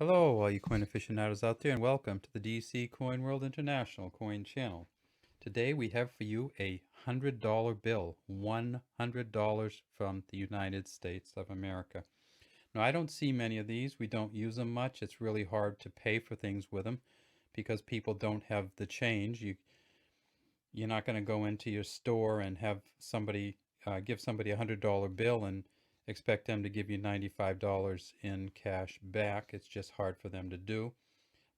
Hello, all you coin aficionados out there, and welcome to the DC Coin World International Coin Channel. Today we have for you a $100 bill, $100 from the United States of America. Now, I don't see many of these. We don't use them much. It's really hard to pay for things with them because people don't have the change. You're not going to go into your store and have somebody give somebody a $100 bill and expect them to give you $95 in cash back. It's just hard for them to do.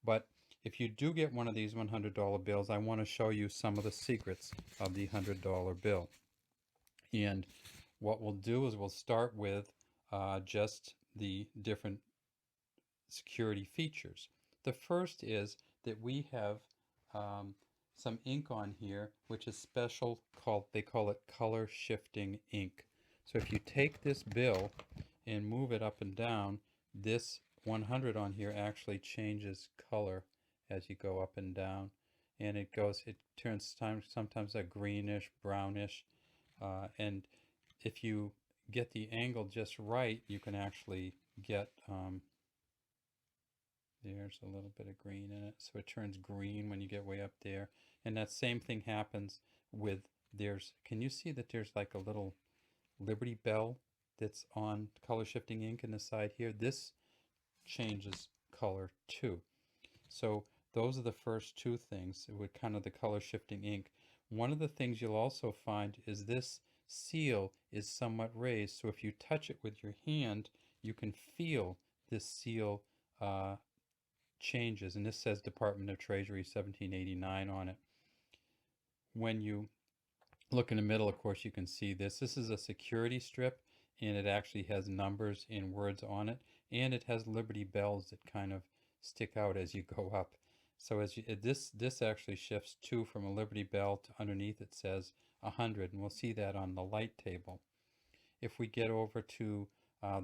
But if you do get one of these $100 bills, I want to show you some of the secrets of the $100 bill. And what we'll do is we'll start with just the different security features. The first is that we have some ink on here, which is special, they call it color shifting ink. So if you take this bill and move it up and down, this 100 on here actually changes color as you go up and down. And it turns sometimes a greenish, brownish. And if you get the angle just right, you can actually get, there's a little bit of green in it. So it turns green when you get way up there. And that same thing happens with, can you see that there's like a little Liberty Bell that's on color shifting ink in the side here? This changes color too. So those are the first two things with kind of the color shifting ink. One of the things you'll also find is this seal is somewhat raised. So if you touch it with your hand, you can feel this seal changes. And this says Department of Treasury 1789 on it. When you look in the middle, of course, you can see this. This is a security strip, and it actually has numbers and words on it, and it has Liberty Bells that kind of stick out as you go up. So this actually shifts too from a Liberty Bell to underneath it says 100, and we'll see that on the light table. If we get over to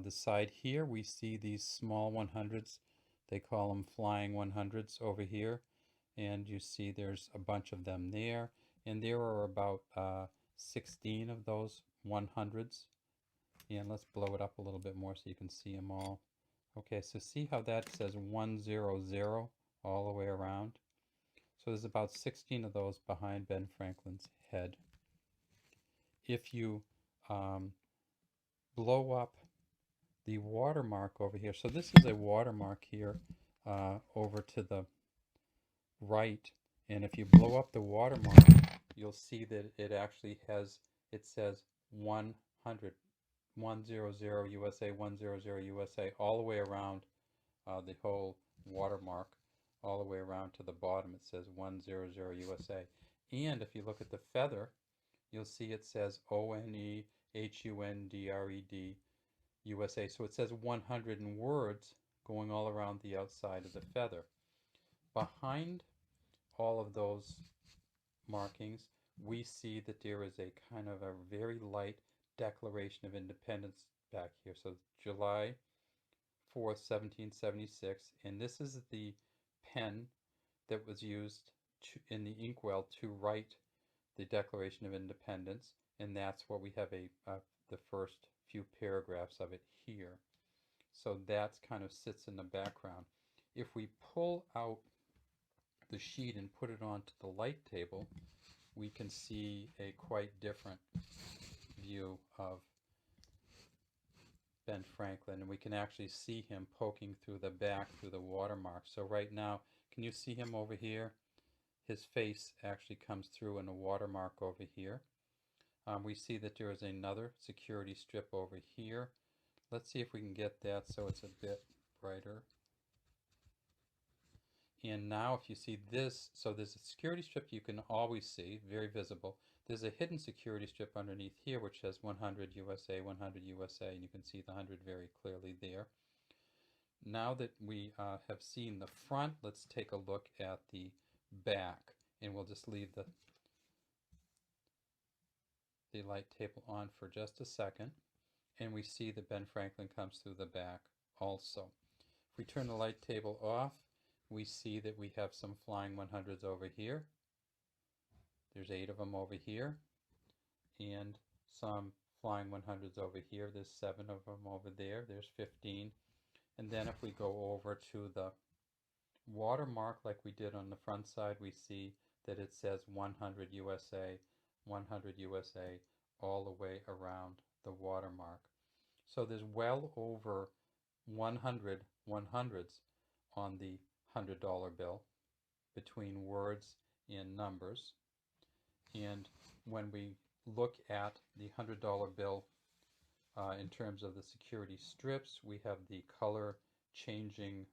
the side here, we see these small 100s. They call them flying 100s over here, and you see there's a bunch of them there. And there are about 16 of those 100s. And let's blow it up a little bit more so you can see them all. Okay, so see how that says 100 all the way around? So there's about 16 of those behind Ben Franklin's head. If you blow up the watermark over here, so this is a watermark here over to the right, and if you blow up the watermark, you'll see that it actually it says 100, 100 USA, 100 USA, all the way around the whole watermark, all the way around to the bottom. It says 100 USA. And if you look at the feather, you'll see it says ONEHUNDRED USA. So it says 100 in words going all around the outside of the feather. Behind all of those markings, we see that there is a kind of a very light Declaration of Independence back here. So July 4th, 1776, and this is the pen that was used in the inkwell to write the Declaration of Independence, and that's what we have the first few paragraphs of it here. So that kind of sits in the background. If we pull out the sheet and put it onto the light table, we can see a quite different view of Ben Franklin, and we can actually see him poking through the back through the watermark. So right now, can you see him over here? His face actually comes through in a watermark over here. We see that there is another security strip over here. Let's see if we can get that so it's a bit brighter. And now if you see this, so there's a security strip you can always see, very visible. There's a hidden security strip underneath here which says 100 USA, 100 USA, and you can see the 100 very clearly there. Now that we have seen the front, let's take a look at the back, and we'll just leave the light table on for just a second, and we see that Ben Franklin comes through the back also. If we turn the light table off, we see that we have some flying 100s over here. There's 8 of them over here, and some flying 100s over here. There's 7 of them over there. There's 15. And then if we go over to the watermark like we did on the front side, we see that it says 100 USA, 100 USA all the way around the watermark. So there's well over 100 100s on the $100 bill between words and numbers. And when we look at the $100 bill in terms of the security strips, we have the color changing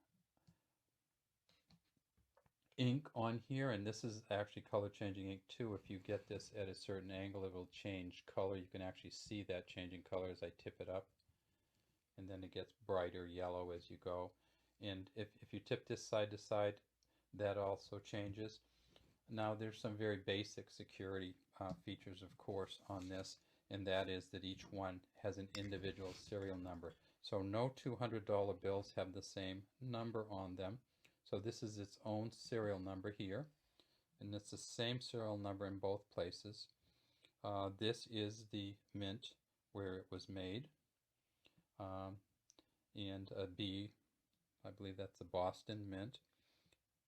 ink on here, and this is actually color changing ink too. If you get this at a certain angle, it will change color. You can actually see that changing color as I tip it up, and then it gets brighter yellow as you go. And if you tip this side to side, that also changes. Now there's some very basic security features, of course, on this, and that is that each one has an individual serial number. So no $200 bills have the same number on them. So this is its own serial number here, and it's the same serial number in both places. This is the mint where it was made, and a B, I believe that's the Boston Mint,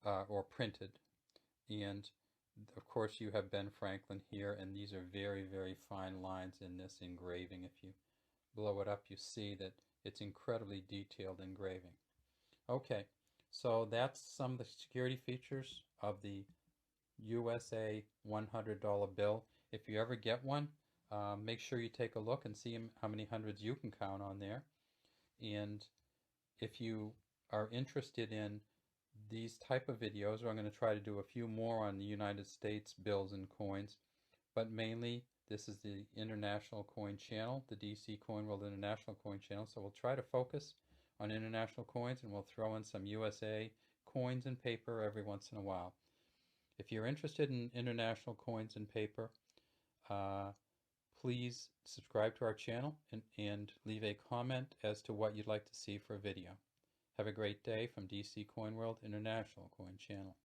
or printed. And of course you have Ben Franklin here, and these are very, very fine lines in this engraving. If you blow it up, you see that it's incredibly detailed engraving. Okay, so that's some of the security features of the USA $100 bill. If you ever get one, make sure you take a look and see how many hundreds you can count on there. And if you are interested in these type of videos, I'm going to try to do a few more on the United States bills and coins, but mainly this is the International Coin Channel, the DC Coin World International Coin Channel, so we'll try to focus on international coins, and we'll throw in some USA coins and paper every once in a while. If you're interested in international coins and paper, please subscribe to our channel and leave a comment as to what you'd like to see for a video. Have a great day from DC Coin World International Coin Channel.